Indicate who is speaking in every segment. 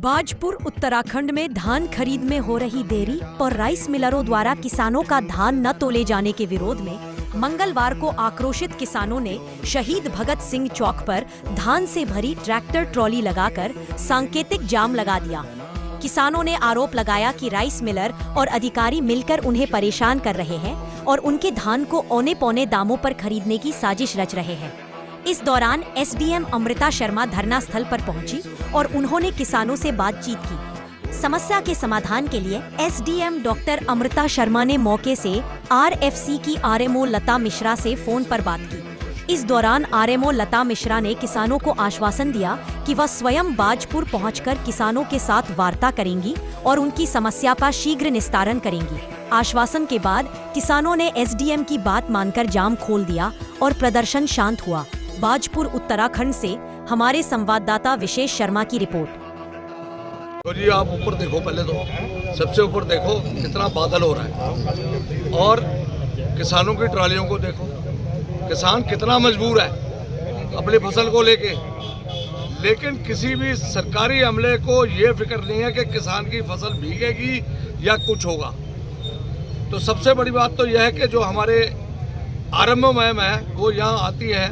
Speaker 1: बाजपुर उत्तराखंड में धान खरीद में हो रही देरी और राइस मिलरों द्वारा किसानों का धान न तोले जाने के विरोध में मंगलवार को आक्रोशित किसानों ने शहीद भगत सिंह चौक पर धान से भरी ट्रैक्टर ट्रॉली लगाकर सांकेतिक जाम लगा दिया। किसानों ने आरोप लगाया कि राइस मिलर और अधिकारी मिलकर उन्हें परेशान कर रहे हैं और उनके धान को औने पौने दामों पर खरीदने की साजिश रच रहे हैं। इस दौरान एसडीएम अमृता शर्मा धरना स्थल पर पहुंची और उन्होंने किसानों से बातचीत की। समस्या के समाधान के लिए एसडीएम डॉक्टर अमृता शर्मा ने मौके से आरएफसी की आरएमओ लता मिश्रा से फोन पर बात की। इस दौरान आरएमओ लता मिश्रा ने किसानों को आश्वासन दिया कि वह स्वयं बाजपुर पहुंचकर किसानों के साथ वार्ता करेंगी और उनकी समस्या का शीघ्र निस्तारण करेंगी। आश्वासन के बाद किसानों ने एसडीएम की बात मानकर जाम खोल दिया और प्रदर्शन शांत हुआ। बाजपुर उत्तराखंड से हमारे संवाददाता विशेष शर्मा की रिपोर्ट।
Speaker 2: तो जी आप ऊपर देखो, पहले तो सबसे ऊपर देखो कितना बादल हो रहा है और किसानों की ट्रालियों को देखो, किसान कितना मजबूर है अपनी फसल को लेके, लेकिन किसी भी सरकारी अमले को ये फिक्र नहीं है कि किसान की फसल भीगेगी या कुछ होगा। तो सबसे बड़ी बात तो यह है कि जो हमारे आरएमओ मैम है वो यहाँ आती है,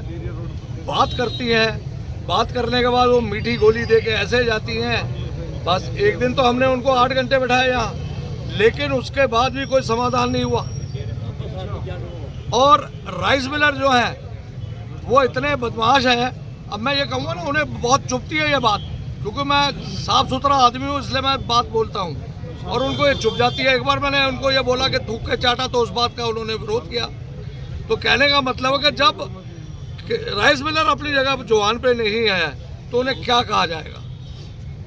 Speaker 2: बात करती हैं, बात करने के बाद वो मीठी गोली दे के ऐसे जाती हैं। बस एक दिन तो हमने उनको 8 घंटे बैठाया यहाँ, लेकिन उसके बाद भी कोई समाधान नहीं हुआ। और राइस मिलर जो है वो इतने बदमाश हैं, अब मैं ये कहूँगा ना उन्हें बहुत चुभती है ये बात, क्योंकि मैं साफ सुथरा आदमी हूँ इसलिए मैं बात बोलता हूँ और उनको ये चुभ जाती है। एक बार मैंने उनको ये बोला कि थूक के चाटा, तो उस बात का उन्होंने विरोध किया। तो कहने का मतलब है कि जब राइस मिलर अपनी जगह जुबान पे नहीं है तो उन्हें क्या कहा जाएगा।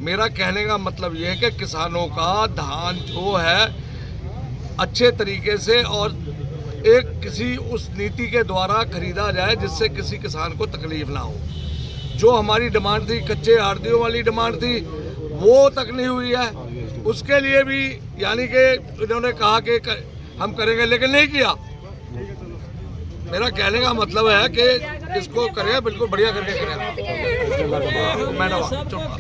Speaker 2: मेरा कहने का मतलब ये है कि किसानों का धान जो है अच्छे तरीके से और एक किसी उस नीति के द्वारा खरीदा जाए जिससे किसी किसान को तकलीफ ना हो। जो हमारी डिमांड थी, कच्चे आड़तियों वाली डिमांड थी, वो तक नहीं हुई है। उसके लिए भी यानी कि इन्होंने कहा कि हम करेंगे, लेकिन नहीं किया। मेरा कहने का मतलब है कि इसको करें, बिल्कुल बढ़िया करके करें। मैडम